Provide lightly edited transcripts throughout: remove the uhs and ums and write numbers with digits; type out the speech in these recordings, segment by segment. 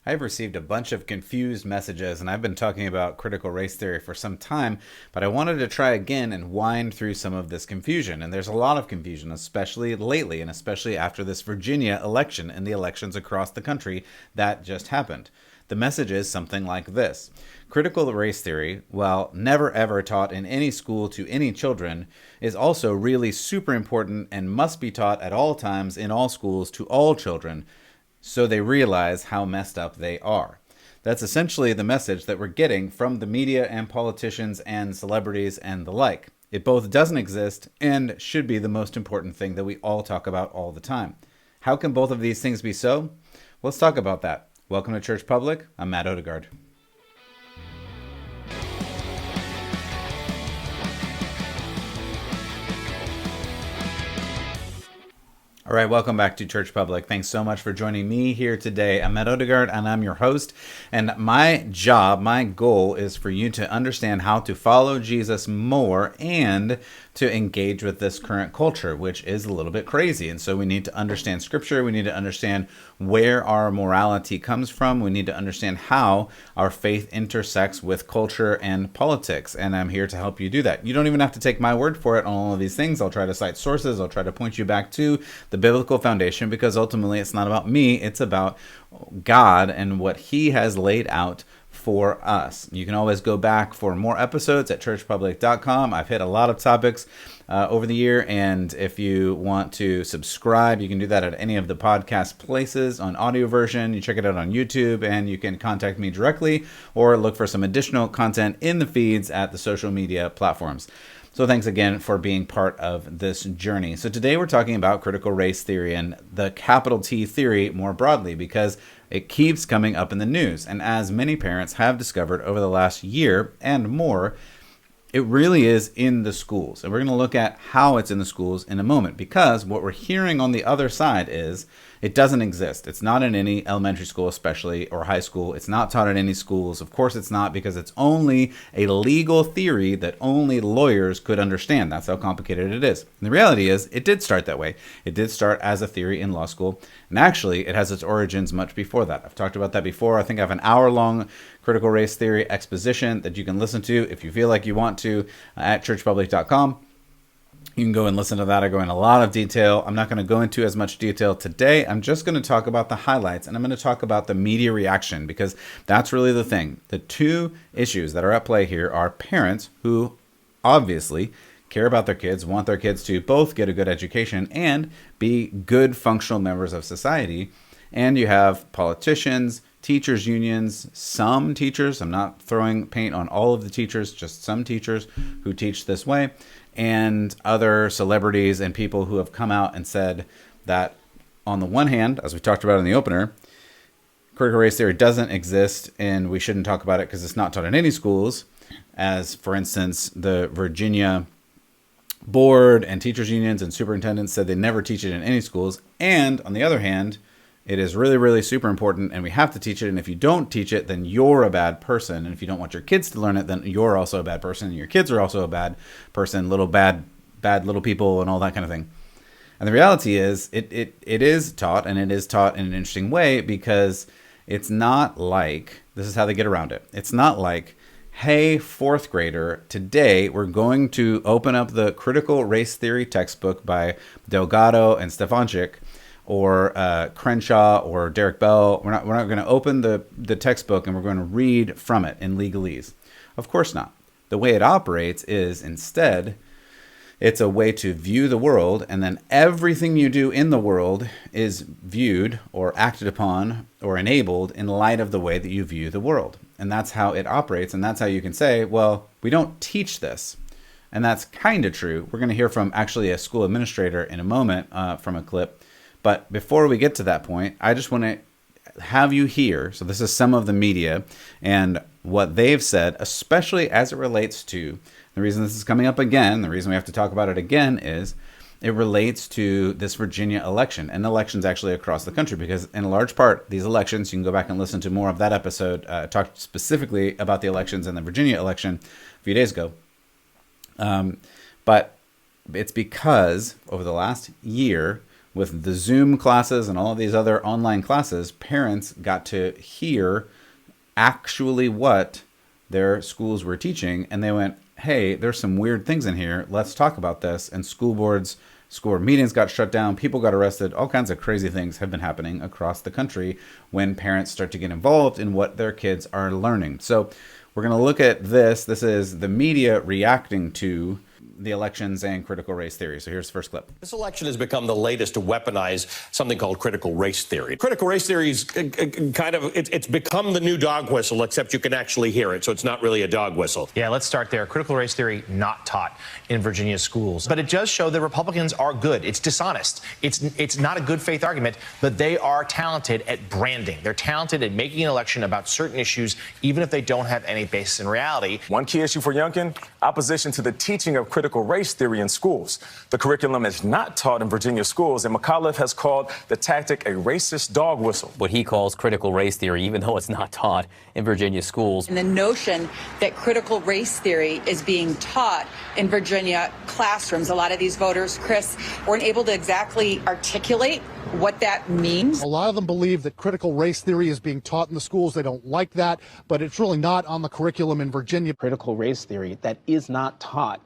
I've received a bunch of confused messages, and I've been talking about critical race theory for some time, but I wanted to try again and wind through some of this confusion. And there's a lot of confusion, especially lately, and especially after this Virginia election and the elections across the country that just happened. The message is something like this. Critical race theory, while never ever taught in any school to any children, is also really super important and must be taught at all times in all schools to all children, so they realize how messed up they are. That's essentially the message that we're getting from the media and politicians and celebrities and the like. It both doesn't exist and should be the most important thing that we all talk about all the time. How can both of these things be so? Let's talk about that. Welcome to Church Public. I'm Matt Odegaard. All right, welcome back to Church Public. Thanks so much for joining me here today. I'm Matt Odegaard, and I'm your host. And my goal is for you to understand how to follow Jesus more and to engage with this current culture, which is a little bit crazy. And so we need to understand Scripture. We need to understand where our morality comes from. We need to understand how our faith intersects with culture and politics. And I'm here to help you do that. You don't even have to take my word for it on all of these things. I'll try to cite sources. I'll try to point you back to the biblical foundation, because ultimately it's not about me. It's about God and what He has laid out for us. You can always go back for more episodes at churchpublic.com. I've hit a lot of topics over the year, and if you want to subscribe, you can do that at any of the podcast places on audio version. You check it out on YouTube, and you can contact me directly or look for some additional content in the feeds at the social media platforms. So thanks again for being part of this journey. So today we're talking about critical race theory and the capital T theory more broadly, because it keeps coming up in the news. And as many parents have discovered over the last year and more, it really is in the schools. And we're going to look at how it's in the schools in a moment, because what we're hearing on the other side is it doesn't exist. It's not in any elementary school, especially, or high school. It's not taught in any schools. Of course it's not, because it's only a legal theory that only lawyers could understand. That's how complicated it is. And the reality is it did start that way. It did start as a theory in law school. And actually, it has its origins much before that. I've talked about that before. I think I have an hour-long critical race theory exposition that you can listen to if you feel like you want to at churchpublic.com. You can go and listen to that. I go in a lot of detail. I'm not going to go into as much detail today. I'm just going to talk about the highlights, and I'm going to talk about the media reaction, because that's really the thing. The two issues that are at play here are parents who obviously care about their kids, want their kids to both get a good education and be good functional members of society. And you have politicians, teachers unions, some teachers, I'm not throwing paint on all of the teachers, just some teachers who teach this way, and other celebrities and people who have come out and said that, on the one hand, as we talked about in the opener, critical race theory doesn't exist and we shouldn't talk about it because it's not taught in any schools, as, for instance, the Virginia board and teachers unions and superintendents said they never teach it in any schools. And on the other hand, it is really, really super important, and we have to teach it. And if you don't teach it, then you're a bad person. And if you don't want your kids to learn it, then you're also a bad person. And your kids are also a bad person, little bad little people, and all that kind of thing. And the reality is, it is taught, and it is taught in an interesting way, because it's not like, this is how they get around it. It's not like, hey, fourth grader, today we're going to open up the critical race theory textbook by Delgado and Stefanczyk, or Crenshaw or Derek Bell. We're not going to open the textbook and we're going to read from it in legalese. Of course not. The way it operates is, instead, it's a way to view the world, and then everything you do in the world is viewed or acted upon or enabled in light of the way that you view the world. And that's how it operates, and that's how you can say, well, we don't teach this. And that's kind of true. We're going to hear from actually a school administrator in a moment from a clip. But before we get to that point, I just want to have you hear. So this is some of the media and what they've said, especially as it relates to, the reason this is coming up again, the reason we have to talk about it again, is it relates to this Virginia election and elections actually across the country, because in a large part, these elections, you can go back and listen to more of that episode, talked specifically about the elections and the Virginia election a few days ago. But it's because over the last year, with the Zoom classes and all of these other online classes, parents got to hear actually what their schools were teaching. And they went, hey, there's some weird things in here. Let's talk about this. And school board meetings got shut down. People got arrested. All kinds of crazy things have been happening across the country when parents start to get involved in what their kids are learning. So we're going to look at this. This is the media reacting to the elections and critical race theory. So here's the first clip. This election has become the latest to weaponize something called critical race theory. Critical race theory is it's become the new dog whistle, except you can actually hear it, so it's not really a dog whistle. Yeah, let's start there. Critical race theory not taught in Virginia schools. But it does show that Republicans are good. It's dishonest. It's not a good faith argument, but they are talented at branding. They're talented at making an election about certain issues, even if they don't have any basis in reality. One key issue for Youngkin, opposition to the teaching of critical race theory in schools. The curriculum is not taught in Virginia schools, and McAuliffe has called the tactic a racist dog whistle. What he calls critical race theory, even though it's not taught in Virginia schools. And the notion that critical race theory is being taught in Virginia classrooms. A lot of these voters, Chris, weren't able to exactly articulate what that means. A lot of them believe that critical race theory is being taught in the schools. They don't like that, but it's really not on the curriculum in Virginia. Critical race theory that is not taught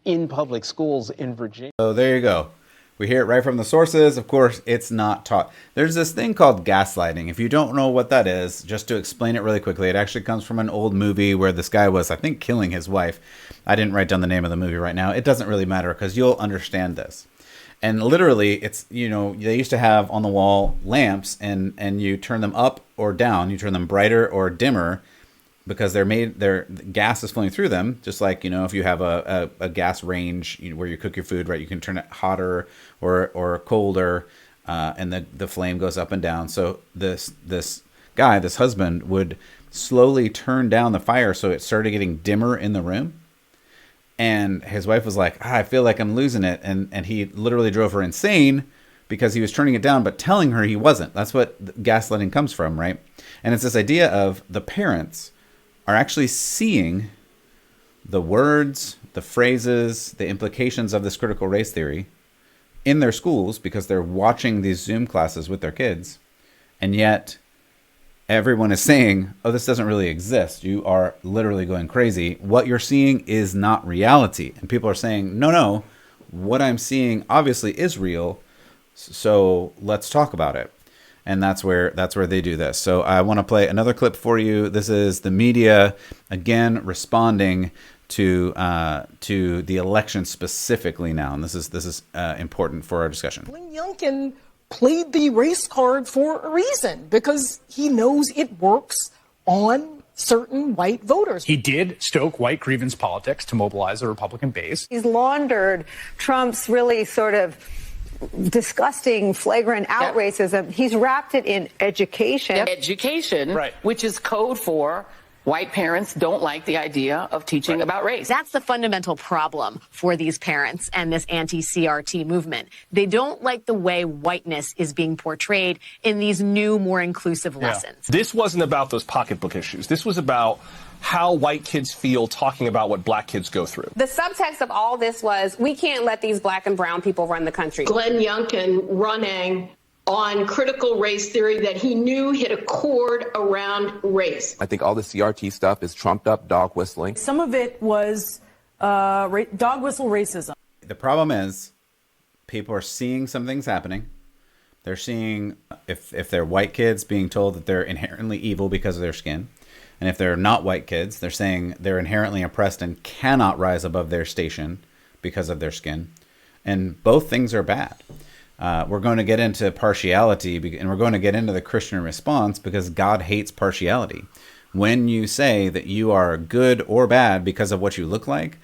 in public schools in Virginia. So there you go. We hear it right from the sources. Of course, it's not taught. There's this thing called gaslighting. If you don't know what that is, just to explain it really quickly, it actually comes from an old movie where this guy was, I think, killing his wife. I didn't write down the name of the movie right now. It doesn't really matter because you'll understand this. And literally, it's, they used to have on the wall lamps and you turn them up or down. You turn them brighter or dimmer because their gas is flowing through them. Just like, if you have a gas range where you cook your food, right, you can turn it hotter or colder, and the flame goes up and down. So this guy, this husband, would slowly turn down the fire so it started getting dimmer in the room. And his wife was like, I feel like I'm losing it. And he literally drove her insane because he was turning it down, but telling her he wasn't. That's what gaslighting comes from, right? And it's this idea of the parents are actually seeing the words, the phrases, the implications of this critical race theory in their schools because they're watching these Zoom classes with their kids. And yet everyone is saying, oh, this doesn't really exist. You are literally going crazy. What you're seeing is not reality. And people are saying, no, what I'm seeing obviously is real. So let's talk about it. And that's where they do this. So I want to play another clip for you. This is the media, again, responding to the election specifically now. And this is important for our discussion. Youngkin played the race card for a reason, because he knows it works on certain white voters. He did stoke white grievance politics to mobilize the Republican base. He's laundered Trump's really sort of disgusting, flagrant out racism. He's wrapped it in education. Education, right, which is code for white parents don't like the idea of teaching about race. That's the fundamental problem for these parents and this anti-CRT movement. They don't like the way whiteness is being portrayed in these new, more inclusive lessons. This wasn't about those pocketbook issues. This was about how white kids feel talking about what black kids go through. The subtext of all this was, we can't let these black and brown people run the country. Glenn Youngkin running on critical race theory that he knew hit a chord around race. I think all the CRT stuff is trumped up dog whistling. Some of it was dog whistle racism. The problem is people are seeing some things happening. They're seeing if they're white kids being told that they're inherently evil because of their skin. And if they're not white kids, they're saying they're inherently oppressed and cannot rise above their station because of their skin. And both things are bad. We're going to get into partiality, and we're going to get into the Christian response because God hates partiality. When you say that you are good or bad because of what you look like,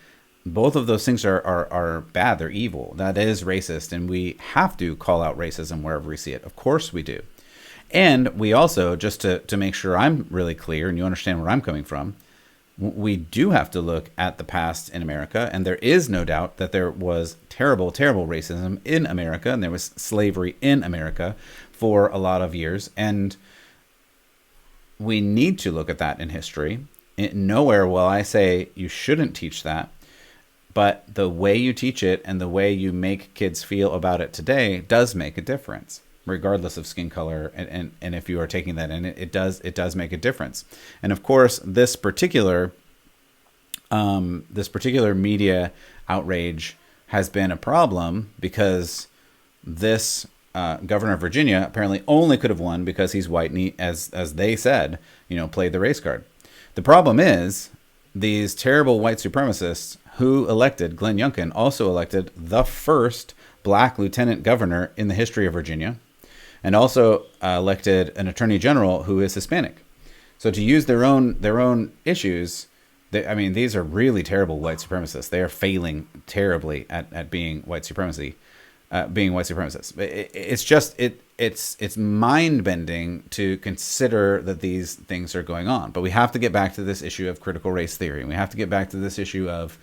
both of those things are bad. They're evil. That is racist, and we have to call out racism wherever we see it. Of course we do. And we also, just to make sure I'm really clear and you understand where I'm coming from, we do have to look at the past in America. And there is no doubt that there was terrible, terrible racism in America. And there was slavery in America for a lot of years. And we need to look at that in history. Nowhere will I say you shouldn't teach that. But the way you teach it and the way you make kids feel about it today does make a difference, regardless of skin color. And if you are taking that in, it does make a difference. And of course, this particular media outrage has been a problem because this governor of Virginia apparently only could have won because he's white and he, as they said, played the race card. The problem is these terrible white supremacists who elected Glenn Youngkin also elected the first black lieutenant governor in the history of Virginia, and also elected an attorney general who is Hispanic. So to use their own issues, these are really terrible white supremacists. They are failing terribly at being white supremacists. It's mind bending to consider that these things are going on. But we have to get back to this issue of critical race theory. And we have to get back to this issue of,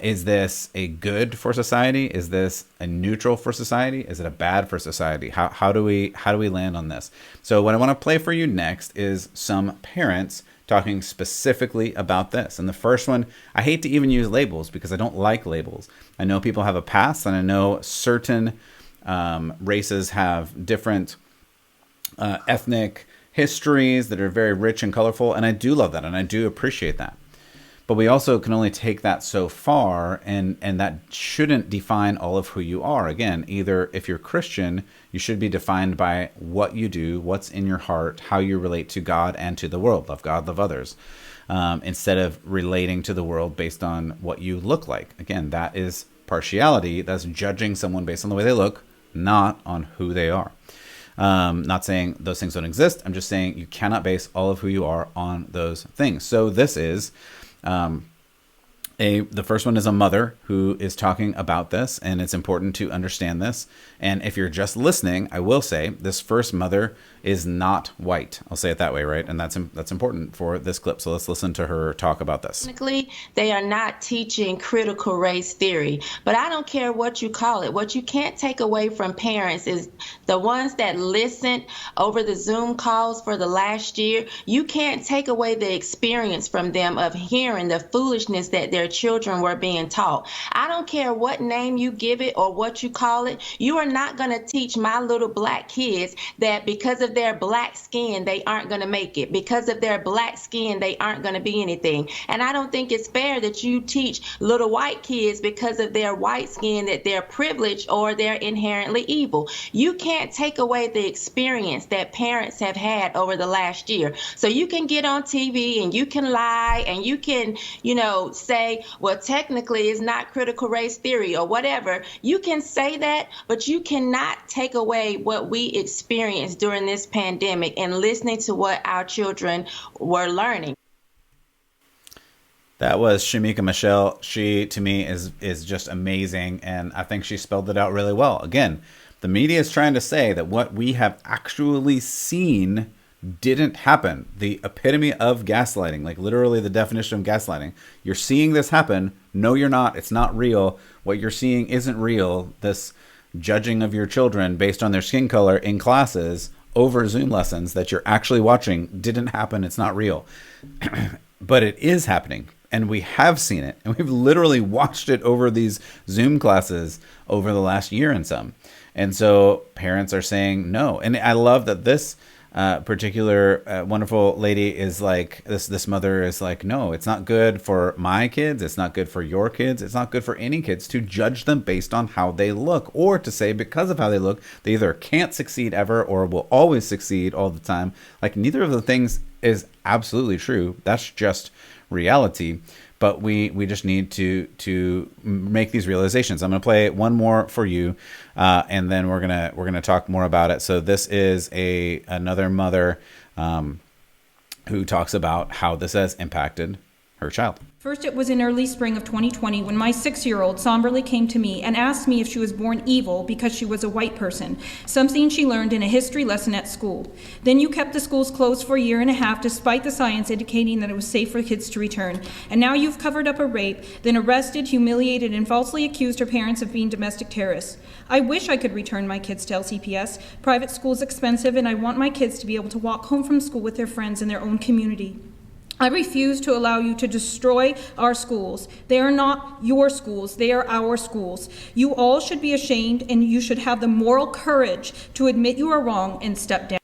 is this a good for society? Is this a neutral for society? Is it a bad for society? How do we land on this? So what I want to play for you next is some parents talking specifically about this. And the first one, I hate to even use labels because I don't like labels. I know people have a past, and I know certain races have different ethnic histories that are very rich and colorful, and I do love that, and I do appreciate that. But we also can only take that so far, and that shouldn't define all of who you are. Again, either if you're Christian, you should be defined by what you do, what's in your heart, how you relate to God and to the world. Love God, love others. Instead of relating to the world based on what you look like. Again, that is partiality. That's judging someone based on the way they look, not on who they are. Not saying those things don't exist. I'm just saying you cannot base all of who you are on those things. So this is the first one is a mother who is talking about this, and it's important to understand this. And if you're just listening, I will say this first mother is not white. I'll say it that way, right? And that's important for this clip. So let's listen to her talk about this. Technically, they are not teaching critical race theory, but I don't care what you call it. What you can't take away from parents is the ones that listened over the Zoom calls for the last year. You can't take away the experience from them of hearing the foolishness that their children were being taught. I don't care what name you give it or what you call it. You are not going to teach my little black kids that because of their black skin, they aren't going to make it. Because of their black skin, they aren't going to be anything. And I don't think it's fair that you teach little white kids because of their white skin that they're privileged or they're inherently evil. You can't take away the experience that parents have had over the last year. So you can get on TV and you can lie and you can, say, well, technically it's not critical race theory or whatever. You can say that, but you cannot take away what we experienced during this pandemic and listening to what our children were learning. That was Shamika Michelle. She, to me, is just amazing, and I think she spelled it out really well. Again, the media is trying to say that what we have actually seen didn't happen. The epitome of gaslighting, like literally the definition of gaslighting. You're seeing this happen. No, you're not. It's not real. What you're seeing isn't real. This judging of your children based on their skin color in classes over Zoom lessons that you're actually watching didn't happen. It's not real. But it is happening. And we have seen it. And we've literally watched it over these Zoom classes over the last year and some. And so parents are saying no. And I love that this particular wonderful lady is like, this mother is like, no, it's not good for my kids. It's not good for your kids. It's not good for any kids to judge them based on how they look, or to say because of how they look, they either can't succeed ever or will always succeed all the time. Like, neither of the things is absolutely true. That's just reality. But we just need to make these realizations. I'm going to play one more for you, and then we're gonna talk more about it. So this is another mother who talks about how this has impacted her child. First, it was in early spring of 2020 when my 6-year-old somberly came to me and asked me if she was born evil because she was a white person, something she learned in a history lesson at school. Then you kept the schools closed for a year and a half despite the science indicating that it was safe for kids to return. And now you've covered up a rape, then arrested, humiliated, and falsely accused her parents of being domestic terrorists. I wish I could return my kids to LCPS. Private school is expensive, and I want my kids to be able to walk home from school with their friends in their own community. I refuse to allow you to destroy our schools. They are not your schools, they are our schools. You all should be ashamed, and you should have the moral courage to admit you are wrong and step down.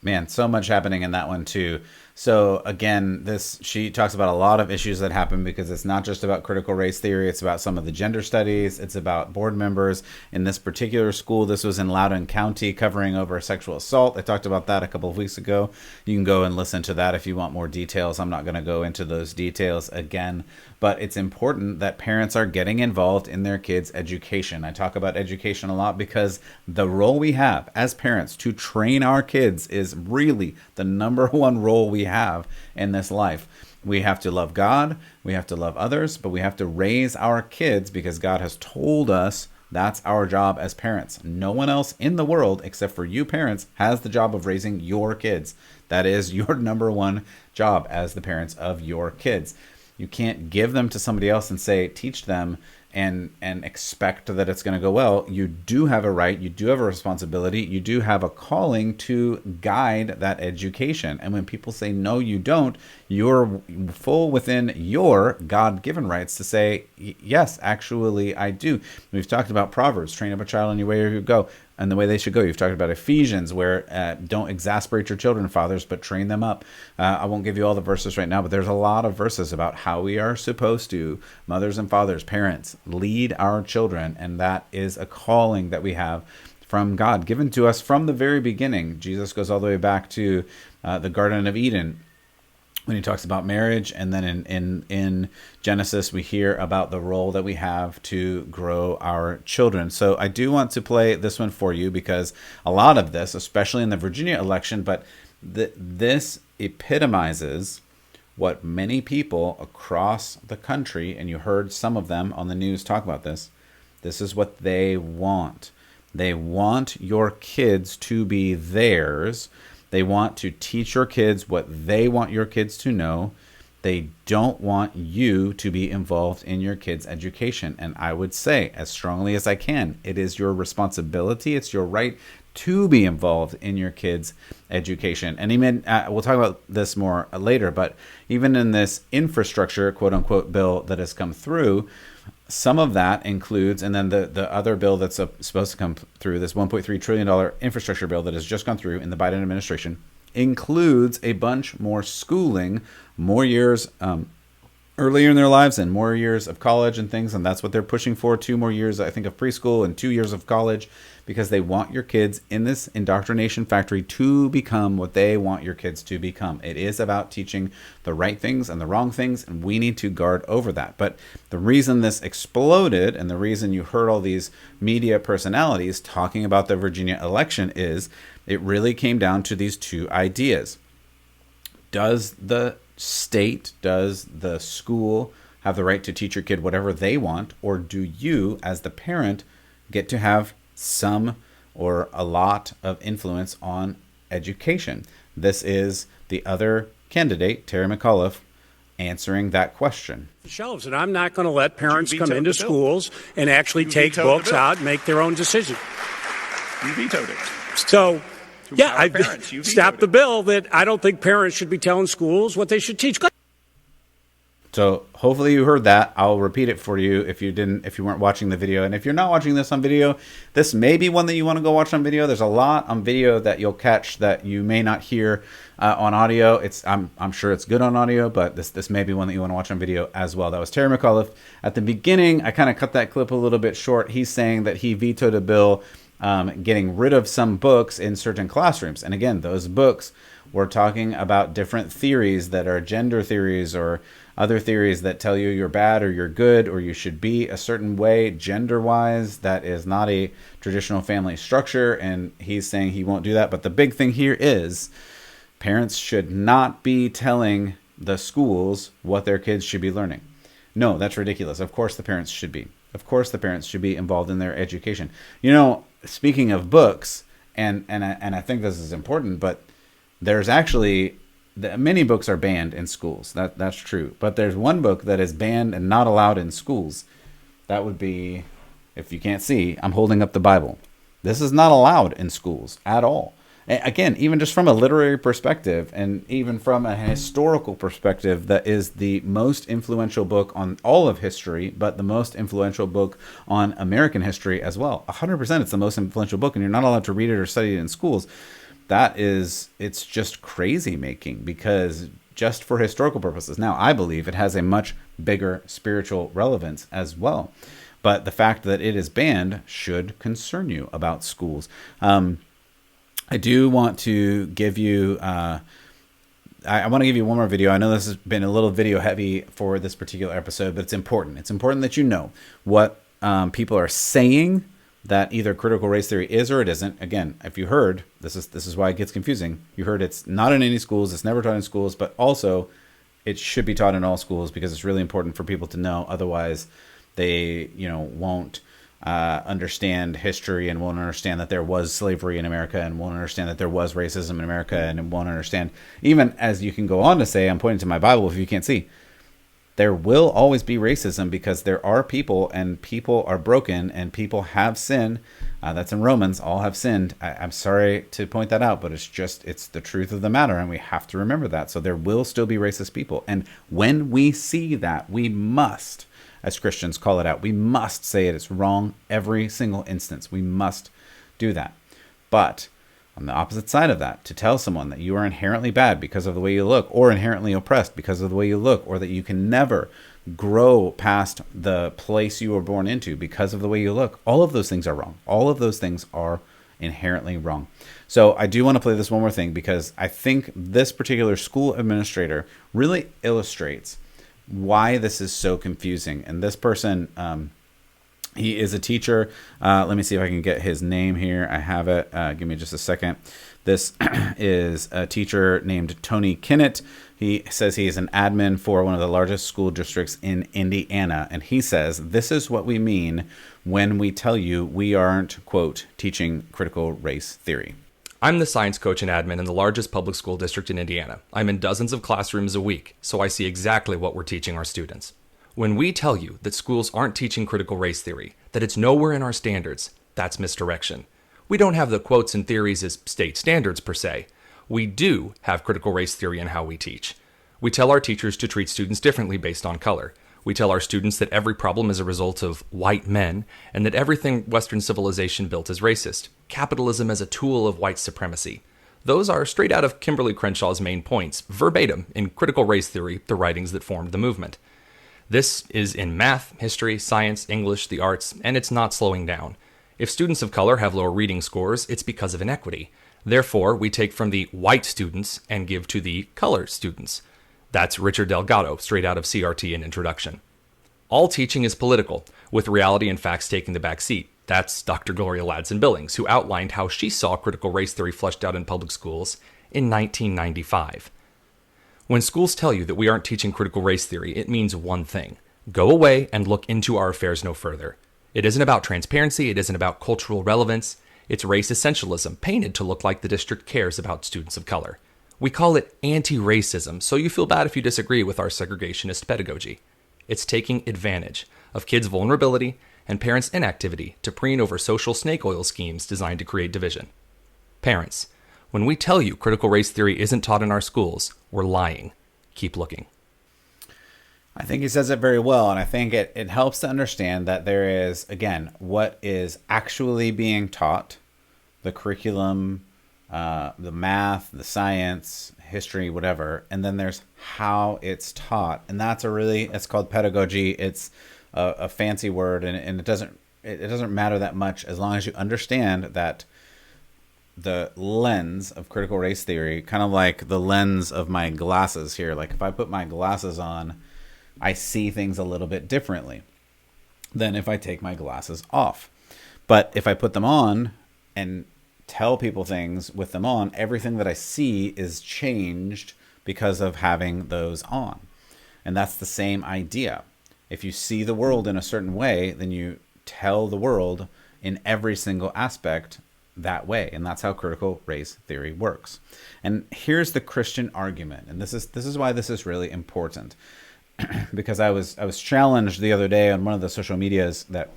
Man, so much happening in that one too. So again, she talks about a lot of issues that happen because it's not just about critical race theory. It's about some of the gender studies. It's about board members. In this particular school, this was in Loudoun County, covering over sexual assault. I talked about that a couple of weeks ago. You can go and listen to that if you want more details. I'm not going to go into those details again, but it's important that parents are getting involved in their kids' education. I talk about education a lot because the role we have as parents to train our kids is really the number one role we have in this life. We have to love God, we have to love others, but we have to raise our kids because God has told us that's our job as parents. No one else in the world except for you parents has the job of raising your kids. That is your number one job as the parents of your kids. You can't give them to somebody else and say, teach them and expect that it's going to go well. You do have a right, you do have a responsibility, you do have a calling to guide that education. And when people say, no, you don't, you're full within your God-given rights to say, yes, actually, I do. We've talked about Proverbs, train up a child in the way you go and the way they should go. You've talked about Ephesians, where don't exasperate your children, fathers, but train them up. I won't give you all the verses right now, but there's a lot of verses about how we are supposed to, mothers and fathers, parents, lead our children. And that is a calling that we have from God, given to us from the very beginning. Jesus goes all the way back to the Garden of Eden when he talks about marriage, and then in Genesis we hear about the role that we have to grow our children. So I do want to play this one for you because a lot of this, especially in the Virginia election, but this epitomizes what many people across the country, and you heard some of them on the news talk about this, this is what they want. They want your kids to be theirs. They want to teach your kids what they want your kids to know. They don't want you to be involved in your kids' education. And I would say, as strongly as I can, it is your responsibility. It's your right to be involved in your kids' education. And even, we'll talk about this more later, but even in this infrastructure, quote unquote, bill that has come through, some of that includes, and then the other bill that's supposed to come through, this $1.3 trillion infrastructure bill that has just gone through in the Biden administration, includes a bunch more schooling, more years earlier in their lives and more years of college and things. And that's what they're pushing for. 2 more years, I think, of preschool and 2 years of college, because they want your kids in this indoctrination factory to become what they want your kids to become. It is about teaching the right things and the wrong things, and we need to guard over that. But the reason this exploded, and the reason you heard all these media personalities talking about the Virginia election, is it really came down to these 2 ideas. Does the state, does the school have the right to teach your kid whatever they want, or do you, as the parent, get to have some or a lot of influence on education? This is the other candidate, Terry McAuliffe, answering that question. Shelves, and I'm not going to let parents come into schools and actually take books out and make their own decision. You vetoed it. So, yeah, I stopped the bill that I don't think parents should be telling schools what they should teach. So hopefully you heard that. I'll repeat it for you if you weren't watching the video. And if you're not watching this on video, this may be one that you want to go watch on video. There's a lot on video that you'll catch that you may not hear on audio. I'm sure it's good on audio, but this may be one that you want to watch on video as well. That was Terry McAuliffe. At the beginning, I kind of cut that clip a little bit short. He's saying that he vetoed a bill getting rid of some books in certain classrooms. And again, those books, we're talking about different theories that are gender theories or other theories that tell you you're bad or you're good or you should be a certain way gender-wise. That is not a traditional family structure, and he's saying he won't do that. But the big thing here is parents should not be telling the schools what their kids should be learning. No, that's ridiculous. Of course the parents should be. Of course the parents should be involved in their education. You know, speaking of books, and I think this is important, but there's actually... many books are banned in schools. That's true. But there's one book that is banned and not allowed in schools. That would be, if you can't see, I'm holding up the Bible. This is not allowed in schools at all. again, even just from a literary perspective and even from a historical perspective, that is the most influential book on all of history, but the most influential book on American history as well. 100% it's the most influential book, and you're not allowed to read it or study it in schools. It's just crazy making, because just for historical purposes. Now, I believe it has a much bigger spiritual relevance as well. But the fact that it is banned should concern you about schools. I do want to give you, I want to give you one more video. I know this has been a little video heavy for this particular episode, but it's important. It's important that you know what people are saying that either critical race theory is or it isn't. Again, if you heard, this is why it gets confusing. You heard it's not in any schools, it's never taught in schools, but also it should be taught in all schools, because it's really important for people to know. Otherwise, they won't understand history, and won't understand that there was slavery in America, and won't understand that there was racism in America, and won't understand, even as you can go on to say, I'm pointing to my Bible if you can't see, there will always be racism, because there are people, and people are broken, and people have sin. That's in Romans, all have sinned. I'm sorry to point that out, but it's the truth of the matter, and we have to remember that. So there will still be racist people. And when we see that, we must, as Christians, call it out. We must say it. It's wrong every single instance. We must do that. But on the opposite side of that, to tell someone that you are inherently bad because of the way you look, or inherently oppressed because of the way you look, or that you can never grow past the place you were born into because of the way you look, all of those things are wrong. All of those things are inherently wrong. So I do want to play this one more thing, because I think this particular school administrator really illustrates why this is so confusing. And this person, he is a teacher. Let me see if I can get his name here. I have it. Give me just a second. This is a teacher named Tony Kinnett. He says he is an admin for one of the largest school districts in Indiana. And he says, this is what we mean when we tell you we aren't, quote, teaching critical race theory. I'm the science coach and admin in the largest public school district in Indiana. I'm in dozens of classrooms a week, so I see exactly what we're teaching our students. When we tell you that schools aren't teaching critical race theory, that it's nowhere in our standards, that's misdirection. We don't have the quotes and theories as state standards per se. We do have critical race theory in how we teach. We tell our teachers to treat students differently based on color. We tell our students that every problem is a result of white men, and that everything Western civilization built is racist. Capitalism as a tool of white supremacy. Those are straight out of Kimberly Crenshaw's main points, verbatim in Critical Race Theory, the writings that formed the movement. This is in math, history, science, English, the arts, and it's not slowing down. If students of color have lower reading scores, it's because of inequity. Therefore, we take from the white students and give to the color students. That's Richard Delgado, straight out of CRT in Introduction. All teaching is political, with reality and facts taking the back seat. That's Dr. Gloria Ladson-Billings, who outlined how she saw critical race theory fleshed out in public schools in 1995. When schools tell you that we aren't teaching critical race theory, it means one thing. Go away and look into our affairs no further. It isn't about transparency, it isn't about cultural relevance. It's race essentialism, painted to look like the district cares about students of color. We call it anti-racism, so you feel bad if you disagree with our segregationist pedagogy. It's taking advantage of kids' vulnerability and parents' inactivity to preen over social snake oil schemes designed to create division. Parents, when we tell you critical race theory isn't taught in our schools, we're lying. Keep looking. I think he says it very well, and I think it helps to understand that there is, again, what is actually being taught, the curriculum, the math, the science, history, whatever, and then there's how it's taught, and it's called pedagogy. It's a fancy word, and it doesn't matter that much as long as you understand that the lens of critical race theory, kind of like the lens of my glasses here. Like if I put my glasses on, I see things a little bit differently than if I take my glasses off. But if I put them on and tell people things with them on, everything that I see is changed because of having those on. And that's the same idea. If you see the world in a certain way, then you tell the world in every single aspect that way. And that's how critical race theory works. And here's the Christian argument. And this is why this is really important. Because I was challenged the other day on one of the social medias that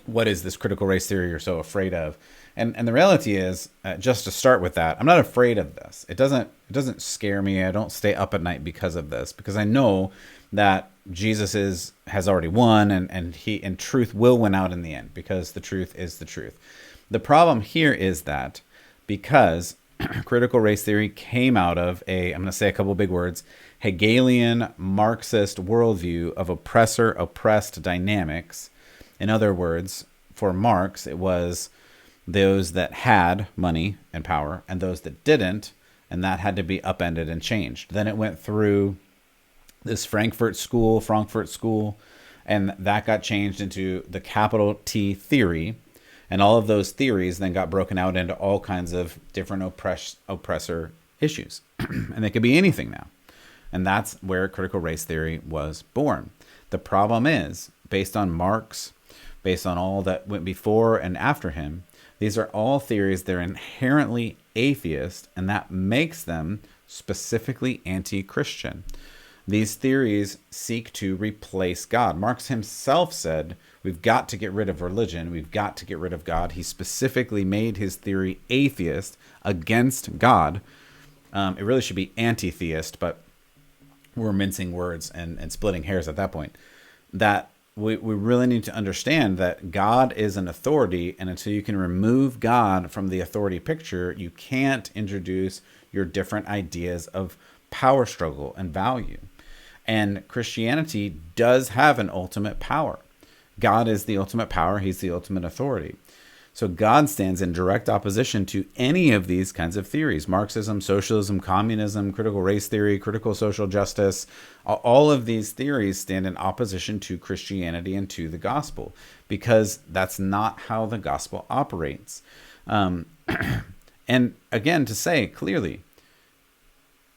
what is this critical race theory you're so afraid of? And the reality is, just to start with that, I'm not afraid of this. It doesn't scare me. I don't stay up at night because of this, because I know that Jesus has already won, and truth will win out in the end, because the truth is the truth. The problem here is that because critical race theory came out of I'm going to say a couple of big words, Hegelian Marxist worldview of oppressor-oppressed dynamics. In other words, for Marx, it was those that had money and power and those that didn't, and that had to be upended and changed. Then it went through this Frankfurt school, and that got changed into the capital T theory. And all of those theories then got broken out into all kinds of different oppressor issues. And they could be anything now. And that's where critical race theory was born. The problem is, based on Marx, based on all that went before and after him, these are all theories that are inherently atheist, and that makes them specifically anti-Christian. These theories seek to replace God. Marx himself said, we've got to get rid of religion. We've got to get rid of God. He specifically made his theory atheist, against God. It really should be anti-theist, but we're mincing words and splitting hairs at that point. That we really need to understand that God is an authority, and until you can remove God from the authority picture, you can't introduce your different ideas of power struggle and value. And Christianity does have an ultimate power. God is the ultimate power. He's the ultimate authority. So God stands in direct opposition to any of these kinds of theories: Marxism, socialism, communism, critical race theory, critical social justice. All of these theories stand in opposition to Christianity and to the gospel, because that's not how the gospel operates. And again, to say clearly,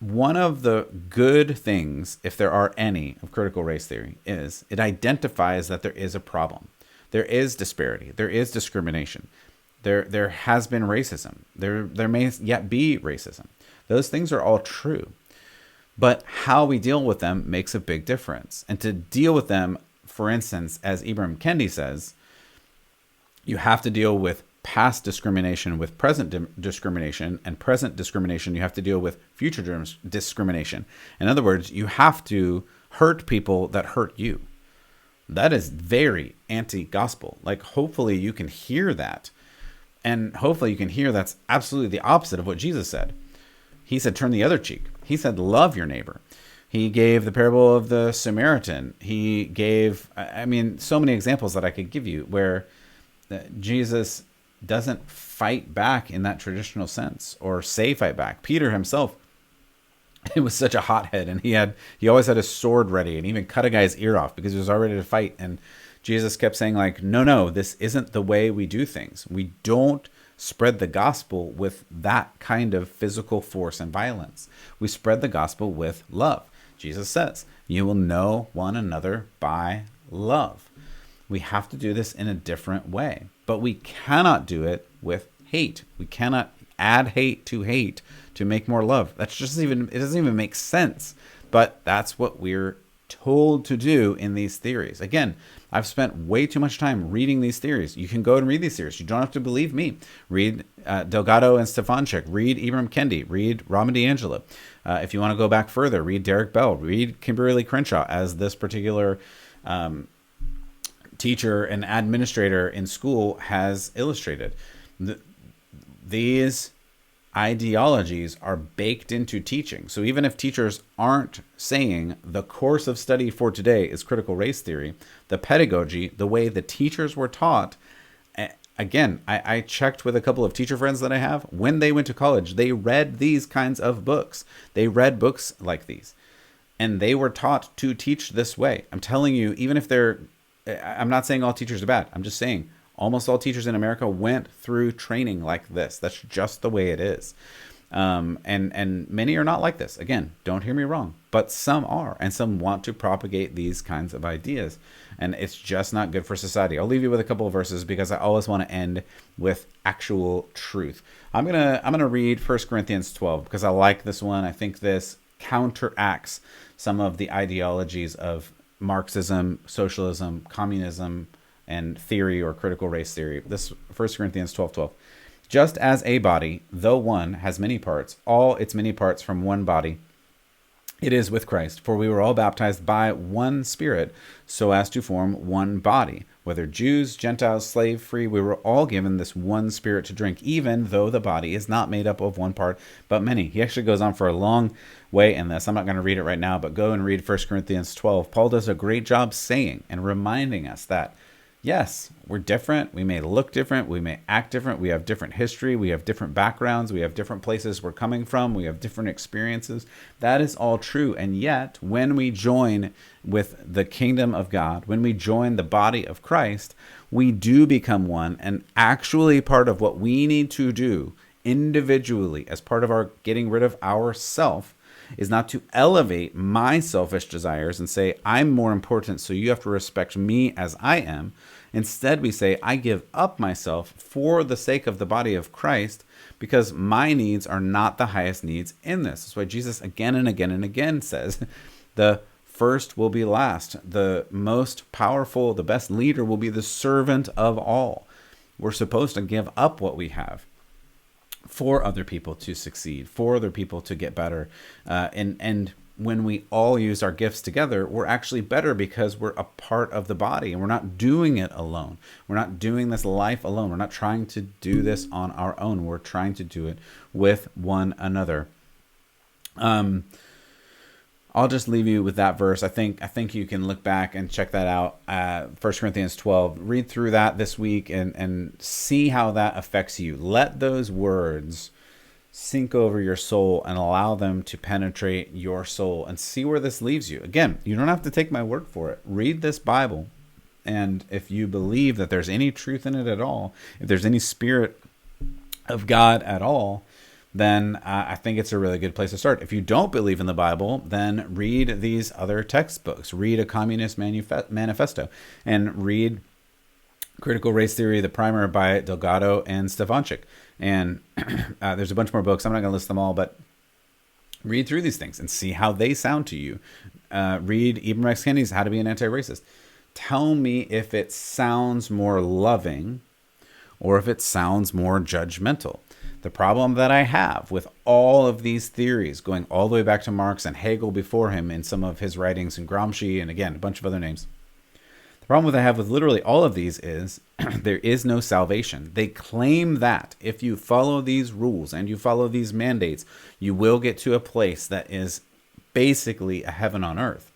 one of the good things, if there are any, of critical race theory is it identifies that there is a problem. There is disparity. There is discrimination. There has been racism. There may yet be racism. Those things are all true. But how we deal with them makes a big difference. And to deal with them, for instance, as Ibram Kendi says, you have to deal with past discrimination with present discrimination, and present discrimination you have to deal with future discrimination. In other words, you have to hurt people that hurt you. That is very anti-gospel. Like, hopefully you can hear that. And hopefully you can hear that's absolutely the opposite of what Jesus said. He said, turn the other cheek. He said, love your neighbor. He gave the parable of the Samaritan. He gave, so many examples that I could give you where Jesus doesn't fight back in that traditional sense, or say fight back. Peter himself, it was such a hothead, and he always had a sword ready, and even cut a guy's ear off because he was all ready to fight. And Jesus kept saying, like, no, this isn't the way we do things. We don't spread the gospel with that kind of physical force and violence. We spread the gospel with love. Jesus says, you will know one another by love. We have to do this in a different way, but we cannot do it with hate. We cannot add hate to make more love. It doesn't even make sense, but that's what we're told to do in these theories. Again, I've spent way too much time reading these theories. You can go and read these theories. You don't have to believe me. Read Delgado and Stefanczyk. Read Ibram Kendi. Read Raman DeAngelo. If you want to go back further, read Derek Bell. Read Kimberly Crenshaw, as this particular teacher and administrator in school has illustrated. These ideologies are baked into teaching. So even if teachers aren't saying the course of study for today is critical race theory, the pedagogy, the way the teachers were taught, again, I checked with a couple of teacher friends that I have. When they went to college, they read these kinds of books. They read books like these, and they were taught to teach this way. I'm telling you, even if I'm not saying all teachers are bad. I'm just saying almost all teachers in America went through training like this. That's just the way it is. And many are not like this. Again, don't hear me wrong, but some are, and some want to propagate these kinds of ideas, and it's just not good for society. I'll leave you with a couple of verses because I always want to end with actual truth. I'm gonna read 1 Corinthians 12 because I like this one. I think this counteracts some of the ideologies of Marxism, socialism, communism, and theory or critical race theory. This 1 Corinthians 12:12. Just as a body, though one, has many parts, all its many parts from one body, it is with Christ. For we were all baptized by one Spirit, so as to form one body. Whether Jews, Gentiles, slave, free, we were all given this one Spirit to drink, even though the body is not made up of one part, but many. He actually goes on for a long way in this. I'm not going to read it right now, but go and read 1 Corinthians 12. Paul does a great job saying and reminding us that, yes, we're different. We may look different. We may act different. We have different history. We have different backgrounds. We have different places we're coming from. We have different experiences. That is all true. And yet, when we join with the kingdom of God, when we join the body of Christ, we do become one. And actually part of what we need to do individually as part of our getting rid of ourself is not to elevate my selfish desires and say, I'm more important, so you have to respect me as I am. Instead, we say, I give up myself for the sake of the body of Christ, because my needs are not the highest needs in this. That's why Jesus again and again and again says, the first will be last. The most powerful, the best leader will be the servant of all. We're supposed to give up what we have for other people to succeed, for other people to get better. And when we all use our gifts together, we're actually better because we're a part of the body and we're not doing it alone. We're not doing this life alone. We're not trying to do this on our own. We're trying to do it with one another. I'll just leave you with that verse. I think you can look back and check that out. 1 Corinthians 12. Read through that this week and see how that affects you. Let those words sink over your soul and allow them to penetrate your soul and see where this leaves you. Again, you don't have to take my word for it. Read this Bible. And if you believe that there's any truth in it at all, if there's any spirit of God at all, then I think it's a really good place to start. If you don't believe in the Bible, then read these other textbooks. Read A Communist Manifesto and read Critical Race Theory, the primer by Delgado and Stefanczyk. And there's a bunch more books. I'm not going to list them all, but read through these things and see how they sound to you. Read Ibram X. Kendi's How to Be an Anti-Racist. Tell me if it sounds more loving or if it sounds more judgmental. The problem that I have with all of these theories, going all the way back to Marx and Hegel before him in some of his writings, and Gramsci, and again, a bunch of other names. The problem that I have with literally all of these is there is no salvation. They claim that if you follow these rules and you follow these mandates, you will get to a place that is basically a heaven on earth.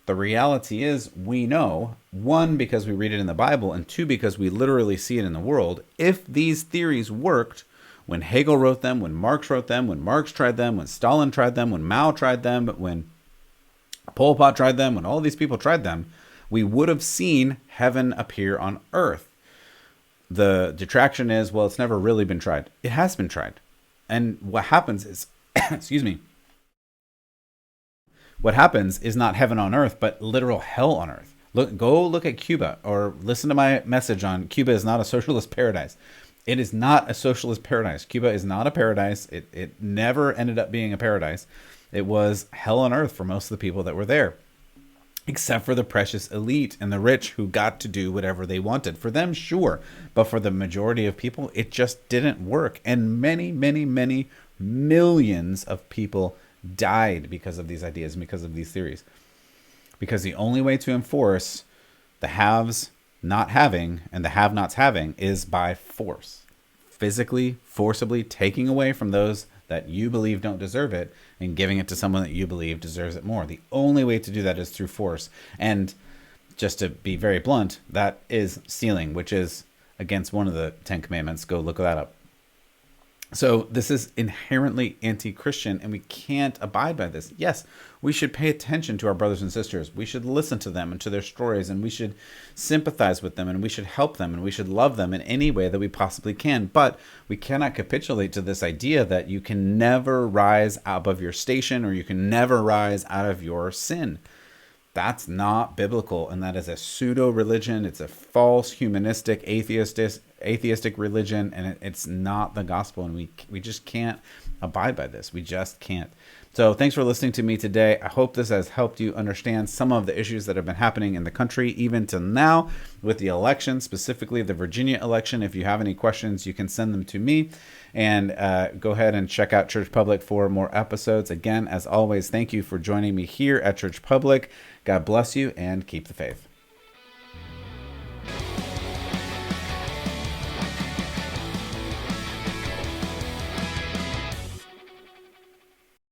The reality is, we know, one, because we read it in the Bible, and two, because we literally see it in the world. If these theories worked, when Hegel wrote them, when Marx wrote them, when Marx tried them, when Stalin tried them, when Mao tried them, when Pol Pot tried them, when all these people tried them, we would have seen heaven appear on earth. The detraction is, well, it's never really been tried. It has been tried. And what happens is, excuse me, what happens is not heaven on earth, but literal hell on earth. Go look at Cuba, or listen to my message on Cuba is not a socialist paradise. It is not a socialist paradise. Cuba is not a paradise. It never ended up being a paradise. It was hell on earth for most of the people that were there, except for the precious elite and the rich who got to do whatever they wanted. For them, sure. But for the majority of people, it just didn't work. And many, many, many millions of people died because of these ideas, because of these theories. Because the only way to enforce the haves not having and the have-nots having is by force. Physically, forcibly taking away from those that you believe don't deserve it and giving it to someone that you believe deserves it more. The only way to do that is through force. And just to be very blunt, that is stealing, which is against one of the 10 commandments. Go look that up. So this is inherently anti-Christian, and we can't abide by this. Yes, we should pay attention to our brothers and sisters. We should listen to them and to their stories, and we should sympathize with them, and we should help them, and we should love them in any way that we possibly can. But we cannot capitulate to this idea that you can never rise above your station, or you can never rise out of your sin. That's not biblical, and that is a pseudo-religion. It's a false, humanistic, atheistic religion, and it's not the gospel, and we just can't abide by this. We just can't. So thanks for listening to me today. I hope this has helped you understand some of the issues that have been happening in the country even to now with the election, specifically the Virginia election. If you have any questions, you can send them to me. And go ahead and check out Church Public for more episodes. Again, as always, thank you for joining me here at Church Public. God bless you and keep the faith.